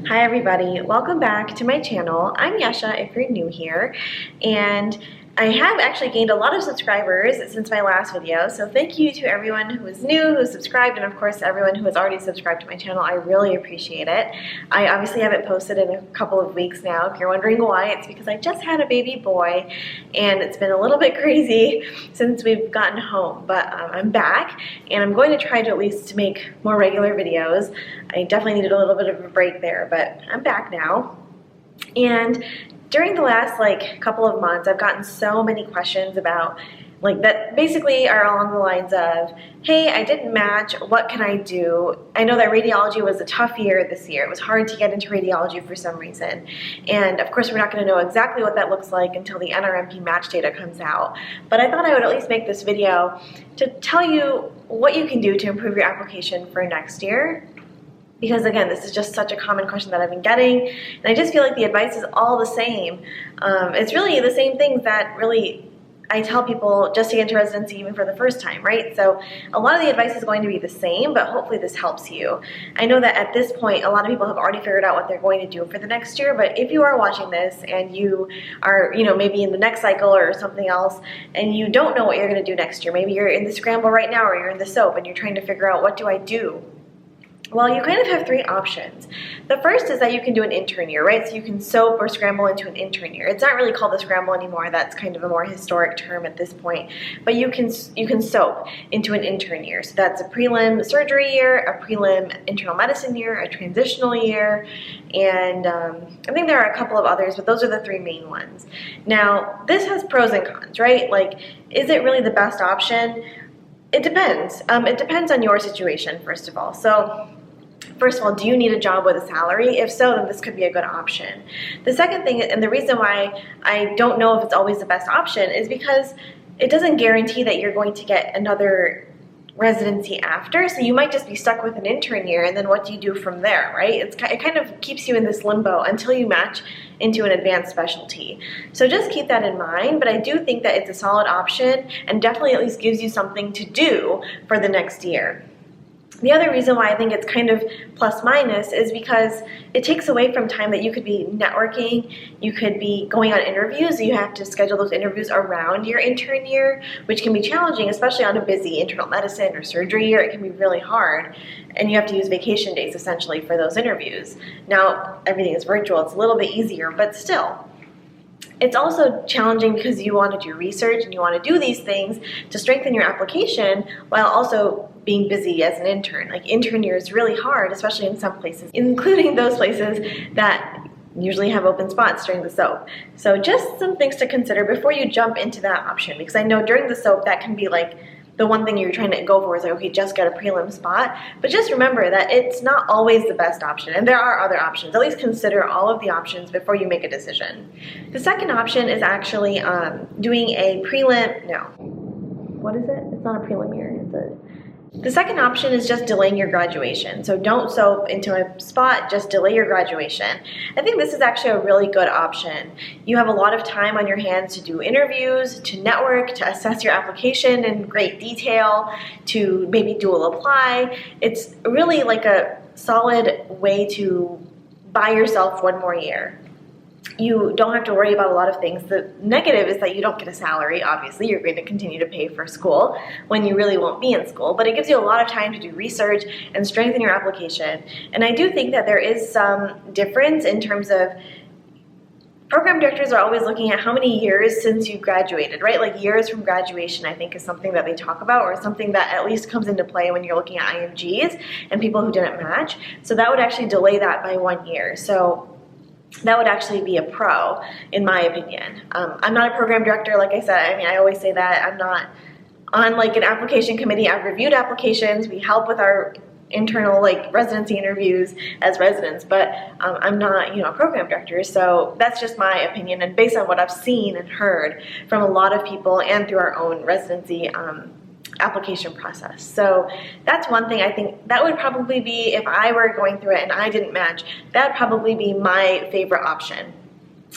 Hi everybody, welcome back to my channel. I'm Yesha if you're new here, and I have actually gained a lot of subscribers since my last video, so thank you to everyone who is new, who subscribed, and of course everyone who has already subscribed to my channel. I really appreciate it. I obviously haven't posted in a couple of weeks now. If you're wondering why, it's because I just had a baby boy and it's been a little bit crazy since we've gotten home, but I'm back and I'm going to try to at least make more regular videos. I definitely needed a little bit of a break there, but I'm back now. And during the last couple of months, I've gotten so many questions about that basically are along the lines of, hey, I didn't match, what can I do? I know that radiology was a tough year this year. It was hard to get into radiology for some reason. And of course, we're not going to know exactly what that looks like until the NRMP match data comes out. But I thought I would at least make this video to tell you what you can do to improve your application for next year. Because again, this is just such a common question that I've been getting, and I just feel like the advice is all the same. It's really the same things that really I tell people just to get into residency even for the first time, right? So a lot of the advice is going to be the same, but hopefully this helps you. I know that at this point, a lot of people have already figured out what they're going to do for the next year, but if you are watching this and you are, maybe in the next cycle or something else, and you don't know what you're going to do next year, maybe you're in the scramble right now or you're in the SOAP and you're trying to figure out, what do I do? Well, you kind of have three options. The first is that you can do an intern year, right? So you can SOAP or scramble into an intern year. It's not really called a scramble anymore. That's kind of a more historic term at this point. But you can SOAP into an intern year. So that's a prelim surgery year, a prelim internal medicine year, a transitional year, and I think there are a couple of others, but those are the three main ones. Now, this has pros and cons, right? Is it really the best option? It depends. It depends on your situation, first of all. So, first of all, do you need a job with a salary? If so, then this could be a good option. The second thing, and the reason why I don't know if it's always the best option, is because it doesn't guarantee that you're going to get another residency after. So you might just be stuck with an intern year, and then what do you do from there, right? It kind of keeps you in this limbo until you match into an advanced specialty. So just keep that in mind, but I do think that it's a solid option and definitely at least gives you something to do for the next year. The other reason why I think it's kind of plus minus is because it takes away from time that you could be networking, you could be going on interviews, you have to schedule those interviews around your intern year, which can be challenging, especially on a busy internal medicine or surgery year. It can be really hard, and you have to use vacation days essentially for those interviews. Now, everything is virtual, it's a little bit easier, but still. It's also challenging because you want to do research and you want to do these things to strengthen your application while also being busy as an intern. Intern year is really hard, especially in some places, including those places that usually have open spots during the SOAP. So just some things to consider before you jump into that option, because I know during the SOAP that can be the one thing you're trying to go for is okay, just get a prelim spot. But just remember that it's not always the best option, and there are other options. At least consider all of the options before you make a decision. The second option is actually doing a prelim, no, what is it? It's not a prelim year, the second option is just delaying your graduation. So don't SOAP into a spot, just delay your graduation. I think this is actually a really good option. You have a lot of time on your hands to do interviews, to network, to assess your application in great detail, to maybe dual apply. It's really a solid way to buy yourself one more year. You don't have to worry about a lot of things. The negative is that you don't get a salary. Obviously, you're going to continue to pay for school when you really won't be in school, but it gives you a lot of time to do research and strengthen your application. And I do think that there is some difference in terms of program directors are always looking at how many years since you graduated, right? Years from graduation, I think, is something that they talk about, or something that at least comes into play when you're looking at IMGs and people who didn't match. So that would actually delay that by 1 year. So that would actually be a pro, in my opinion. I'm not a program director, like I said. I always say that. I'm not on an application committee. I've reviewed applications. We help with our internal residency interviews as residents, but I'm not a program director. So that's just my opinion, and based on what I've seen and heard from a lot of people and through our own residency application process. So that's one thing I think that would probably be, if I were going through it and I didn't match, that would probably be my favorite option,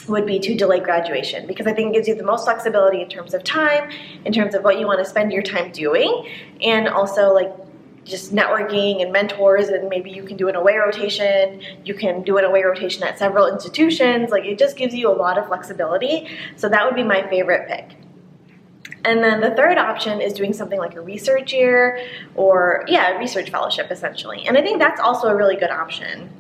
would be to delay graduation, because I think it gives you the most flexibility in terms of time, in terms of what you want to spend your time doing, and also just networking and mentors, and maybe you can do an away rotation. You can do an away rotation at several institutions. Like, it just gives you a lot of flexibility. So that would be my favorite pick. And then the third option is doing something like a research year, or a research fellowship essentially. And I think that's also a really good option.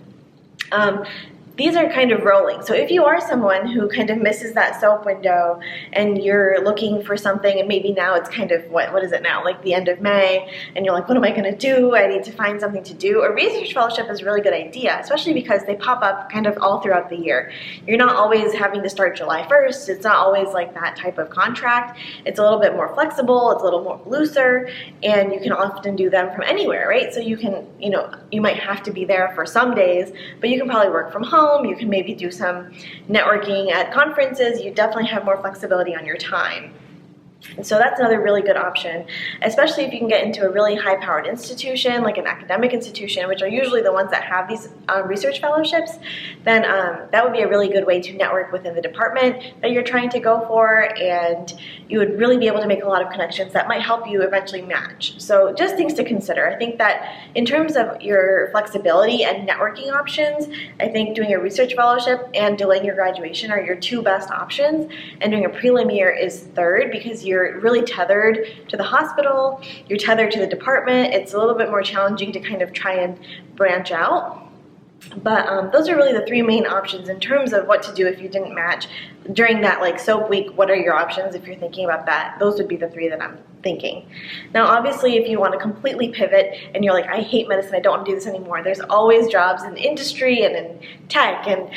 These are kind of rolling. So if you are someone who kind of misses that SOAP window and you're looking for something, and maybe now it's kind of, what is it now, like the end of May, and you're like, what am I gonna do? I need to find something to do. A research fellowship is a really good idea, especially because they pop up kind of all throughout the year. You're not always having to start July 1st. It's not always like that type of contract. It's a little bit more flexible, it's a little more looser, and you can often do them from anywhere, right? So you can, you might have to be there for some days, but you can probably work from home. You can maybe do some networking at conferences. You definitely have more flexibility on your time. And so that's another really good option, especially if you can get into a really high-powered institution, like an academic institution, which are usually the ones that have these research fellowships. Then that would be a really good way to network within the department that you're trying to go for, and you would really be able to make a lot of connections that might help you eventually match. So just things to consider. I think that in terms of your flexibility and networking options, I think doing a research fellowship and delaying your graduation are your two best options, and doing a prelim year is third, because you're really tethered to the hospital, you're tethered to the department. It's a little bit more challenging to kind of try and branch out. But those are really the three main options in terms of what to do if you didn't match during that like SOAP week. What are your options if you're thinking about that? Those would be the three that I'm thinking. Now, obviously, if you want to completely pivot and you're like, I hate medicine, I don't want to do this anymore, there's always jobs in the industry and in tech and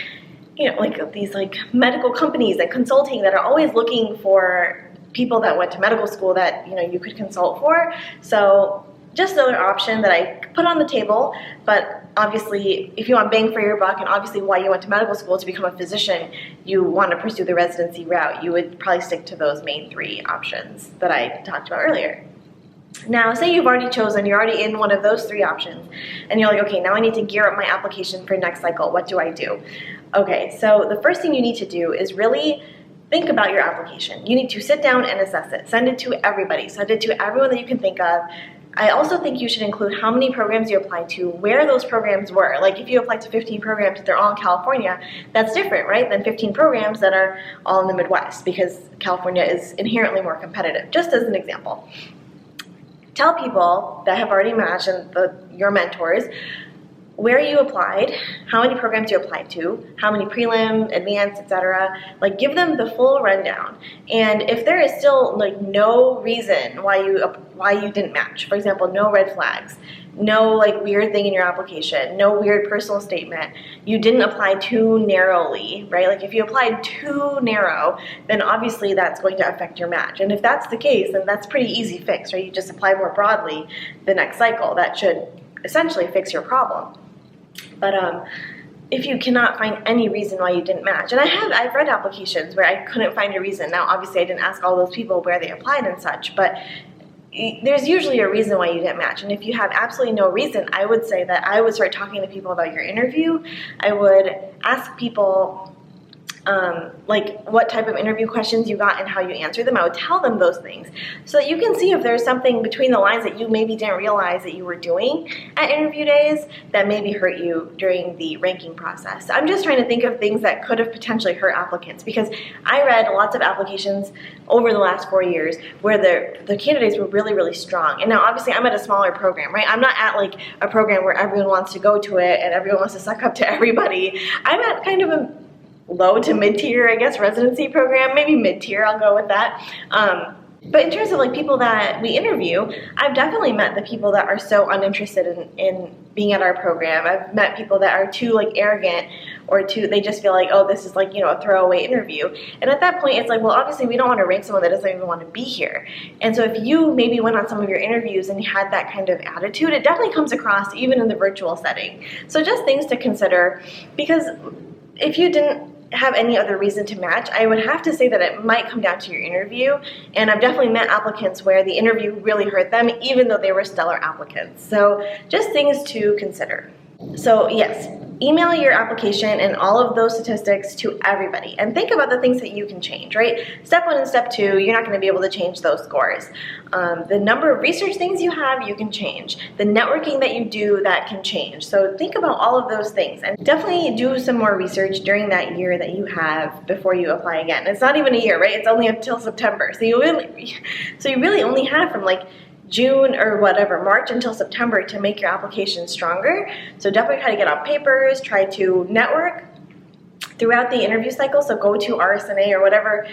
like these like medical companies and consulting that are always looking for people that went to medical school that you could consult for. So just another option that I put on the table. But obviously, if you want bang for your buck, and obviously why you went to medical school to become a physician, you want to pursue the residency route, you would probably stick to those main three options that I talked about earlier. Now, say you've already chosen, you're already in one of those three options, and you're like, okay, now I need to gear up my application for next cycle. What do I do? Okay, so the first thing you need to do is really think about your application. You need to sit down and assess it. Send it to everybody. Send it to everyone that you can think of. I also think you should include how many programs you applied to, where those programs were. Like if you applied to 15 programs, they're all in California, that's different, right, than 15 programs that are all in the Midwest, because California is inherently more competitive, just as an example. Tell people that have already matched and your mentors where you applied, how many programs you applied to, how many prelim, advanced, etc. Like, give them the full rundown. And if there is still like no reason why you didn't match, for example, no red flags, no like weird thing in your application, no weird personal statement, you didn't apply too narrowly, right? Like if you applied too narrow, then obviously that's going to affect your match. And if that's the case, then that's pretty easy fix, right? You just apply more broadly the next cycle. That should essentially fix your problem. But if you cannot find any reason why you didn't match, and I've read applications where I couldn't find a reason. Now, obviously, I didn't ask all those people where they applied and such, but there's usually a reason why you didn't match. And if you have absolutely no reason, I would say that I would start talking to people about your interview. I would ask people like what type of interview questions you got and how you answered them. I would tell them those things so that you can see if there's something between the lines that you maybe didn't realize that you were doing at interview days that maybe hurt you during the ranking process. I'm just trying to think of things that could have potentially hurt applicants, because I read lots of applications over the last 4 years where the candidates were really, really strong. And now obviously I'm at a smaller program, right? I'm not at like a program where everyone wants to go to it and everyone wants to suck up to everybody. I'm at kind of a low to mid-tier, I guess, residency program, maybe mid-tier, I'll go with that. But in terms of like people that we interview, I've definitely met the people that are so uninterested in being at our program. I've met people that are too like arrogant, or they just feel like, oh, this is like, a throwaway interview. And at that point, it's like, well, obviously we don't want to rank someone that doesn't even want to be here. And so if you maybe went on some of your interviews and you had that kind of attitude, it definitely comes across even in the virtual setting. So just things to consider, because if you didn't have any other reason to match, I would have to say that it might come down to your interview. And I've definitely met applicants where the interview really hurt them, even though they were stellar applicants. So just things to consider. So yes, email your application and all of those statistics to everybody and think about the things that you can change, right? Step 1 and step 2, you're not going to be able to change those scores. The number of research things you have, you can change. The networking that you do, that can change. So think about all of those things and definitely do some more research during that year that you have before you apply again. It's not even a year, right? It's only until September. So you really only have from like June or whatever, March until September to make your application stronger. So definitely try to get on papers, try to network throughout the interview cycle. So go to RSNA or whatever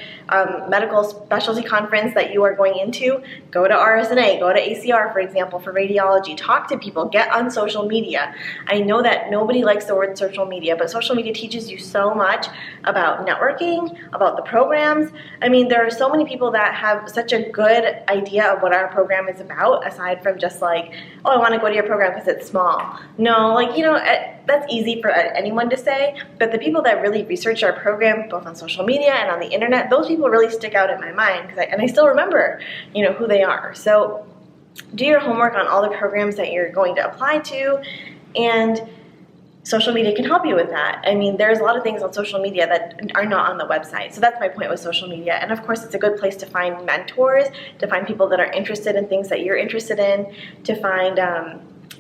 medical specialty conference that you are going into. Go to RSNA, go to ACR, for example, for radiology. Talk to people, get on social media. I know that nobody likes the word social media, but social media teaches you so much about networking, about the programs. I mean, there are so many people that have such a good idea of what our program is about, aside from just like, oh, I want to go to your program because it's small. No, like, you know, that's easy for anyone to say, but the people that really research our program, both on social media and on the internet, those people really stick out in my mind, and I still remember, you know, who they are. So do your homework on all the programs that you're going to apply to, and social media can help you with that. I mean, there's a lot of things on social media that are not on the website. So that's my point with social media. And of course, it's a good place to find mentors, to find people that are interested in things that you're interested in, to find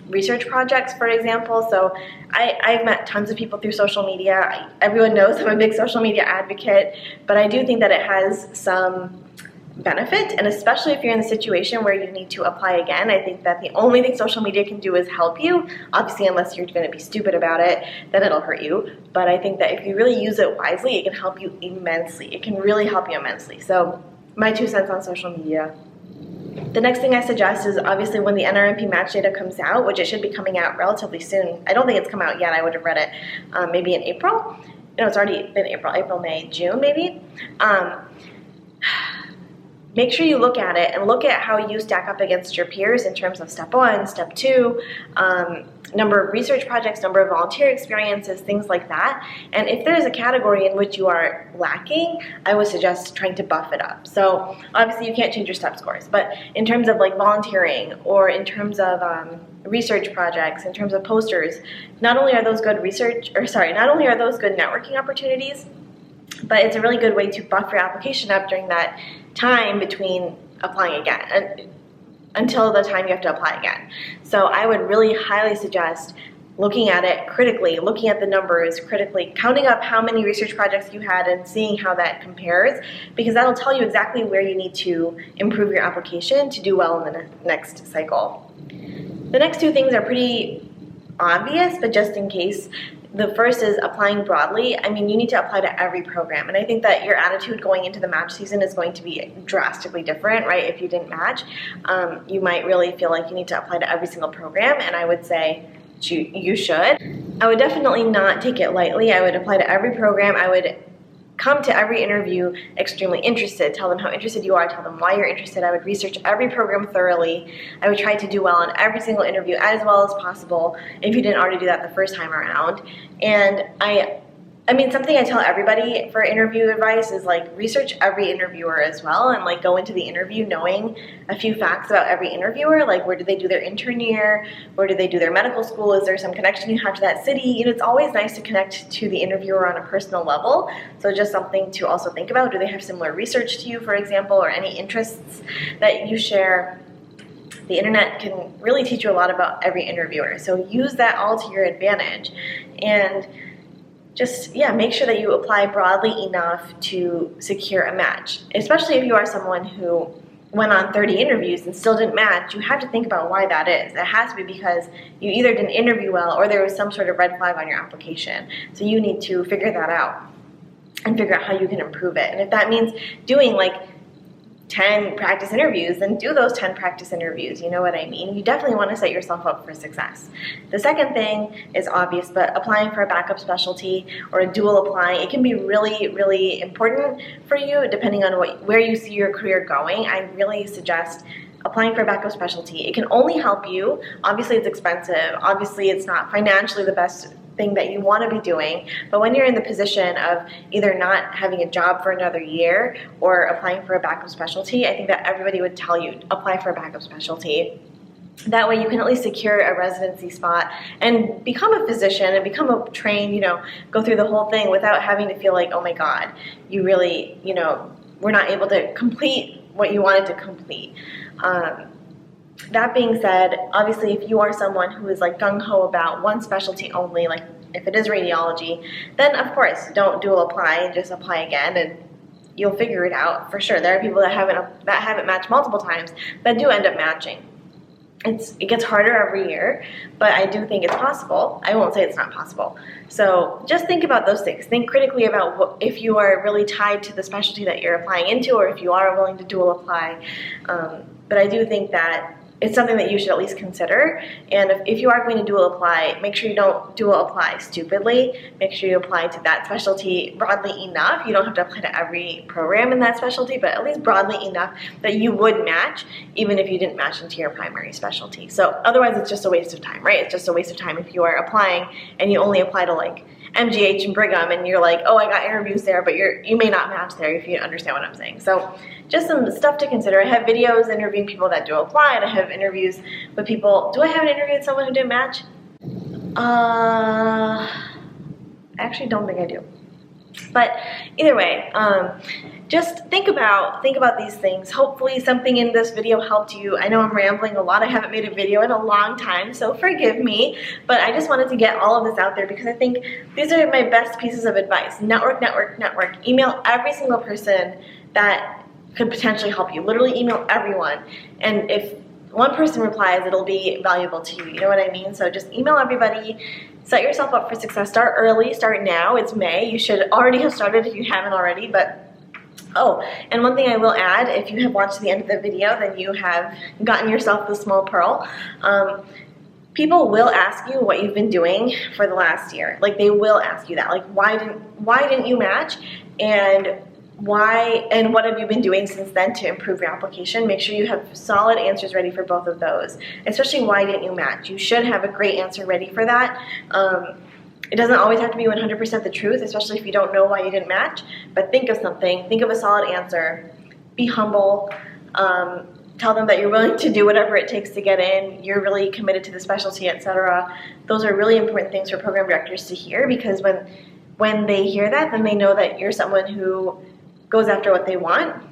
research projects, for example. So I've met tons of people through social media. Everyone knows I'm a big social media advocate, but I do think that it has some benefit, and especially if you're in the situation where you need to apply again, I think that the only thing social media can do is help you. Obviously, unless you're going to be stupid about it, then it'll hurt you. But I think that if you really use it wisely, it can help you immensely. It can really help you immensely. So my 2 cents on social media. The next thing I suggest is obviously when the NRMP match data comes out, which it should be coming out relatively soon. I don't think it's come out yet. I would have read it maybe in April. No, it's already been April, May, June maybe. Make sure you look at it and look at how you stack up against your peers in terms of step 1, step 2, number of research projects, number of volunteer experiences, things like that. And if there's a category in which you are lacking, I would suggest trying to buff it up. So obviously you can't change your step scores, but in terms of like volunteering or in terms of research projects, in terms of posters, not only are those good networking opportunities, but it's a really good way to buff your application up during that time between applying again and until the time you have to apply again. So I would really highly suggest looking at it critically, looking at the numbers critically, counting up how many research projects you had and seeing how that compares, because that'll tell you exactly where you need to improve your application to do well in the next cycle. The next 2 things are pretty obvious, but just in case. The first is applying broadly. I mean, you need to apply to every program, and I think that your attitude going into the match season is going to be drastically different, right? If you didn't match, you might really feel like you need to apply to every single program, and I would say you should. I would definitely not take it lightly. I would apply to every program. I would come to every interview extremely interested, tell them how interested you are, tell them why you're interested. I would research every program thoroughly. I would try to do well on every single interview as well as possible if you didn't already do that the first time around. And I mean, something I tell everybody for interview advice is like research every interviewer as well, and like go into the interview knowing a few facts about every interviewer, like where did they do their intern year, where did they do their medical school, is there some connection you have to that city? You know, it's always nice to connect to the interviewer on a personal level, so just something to also think about. Do they have similar research to you, for example, or any interests that you share? The internet can really teach you a lot about every interviewer, so use that all to your advantage. And just, make sure that you apply broadly enough to secure a match. Especially if you are someone who went on 30 interviews and still didn't match, you have to think about why that is. It has to be because you either didn't interview well or there was some sort of red flag on your application. So you need to figure that out and figure out how you can improve it. And if that means doing like 10 practice interviews, then do those 10 practice interviews. You know what I mean? You definitely want to set yourself up for success. The second thing is obvious, but applying for a backup specialty or a dual applying, it can be really, really important for you depending on where you see your career going. I really suggest applying for a backup specialty. It can only help you. Obviously, it's expensive. Obviously, it's not financially the best thing that you want to be doing, but when you're in the position of either not having a job for another year or applying for a backup specialty, I think that everybody would tell you, apply for a backup specialty. That way you can at least secure a residency spot and become a physician and become a trained, go through the whole thing without having to feel like, oh my God, you really, were not able to complete what you wanted to complete. That being said, obviously if you are someone who is like gung-ho about one specialty only, like if it is radiology, then of course don't dual apply and just apply again, and you'll figure it out for sure. There are people that haven't matched multiple times that do end up matching. It gets harder every year, but I do think it's possible. I won't say it's not possible. So just think about those things. Think critically about if you are really tied to the specialty that you're applying into, or if you are willing to dual apply. But I do think that it's something that you should at least consider. And if you are going to dual apply, make sure you don't dual apply stupidly. Make sure you apply to that specialty broadly enough. You don't have to apply to every program in that specialty, but at least broadly enough that you would match, even if you didn't match into your primary specialty. So otherwise it's just a waste of time, right? It's just a waste of time if you are applying and you only apply to like MGH and Brigham, and you're like, oh, I got interviews there, but you may not match there, if you understand what I'm saying. So just some stuff to consider. I have videos interviewing people that do apply, and I have interviews with people. Do I have an interview with someone who didn't match? I actually don't think I do. But either way, just think about these things. Hopefully something in this video helped you. I know I'm rambling a lot. I haven't made a video in a long time, so forgive me. But I just wanted to get all of this out there because I think these are my best pieces of advice. Network, network, network. Email every single person that could potentially help you. Literally email everyone. And if one person replies, it'll be valuable to you. You know what I mean? So just email everybody. Set yourself up for success. Start early. Start now. It's May. You should already have started if you haven't already. But oh, and one thing I will add, if you have watched the end of the video, then you have gotten yourself the small pearl. People will ask you what you've been doing for the last year. Like they will ask you that. Like why didn't you match? And what have you been doing since then to improve your application? Make sure you have solid answers ready for both of those, especially why didn't you match. You should have a great answer ready for that. It doesn't always have to be 100% the truth, especially if you don't know why you didn't match, but think of something, think of a solid answer, be humble, tell them that you're willing to do whatever it takes to get in, you're really committed to the specialty, etc. Those are really important things for program directors to hear, because when they hear that, then they know that you're someone who goes after what they want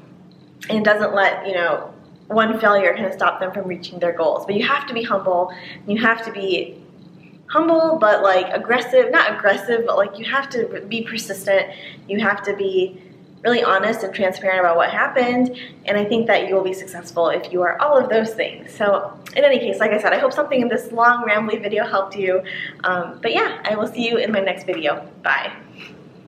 and doesn't let, one failure kind of stop them from reaching their goals. But you have to be humble. You have to be humble, but like aggressive, not aggressive, but like you have to be persistent. You have to be really honest and transparent about what happened. And I think that you will be successful if you are all of those things. So in any case, like I said, I hope something in this long, rambly video helped you. But yeah, I will see you in my next video. Bye.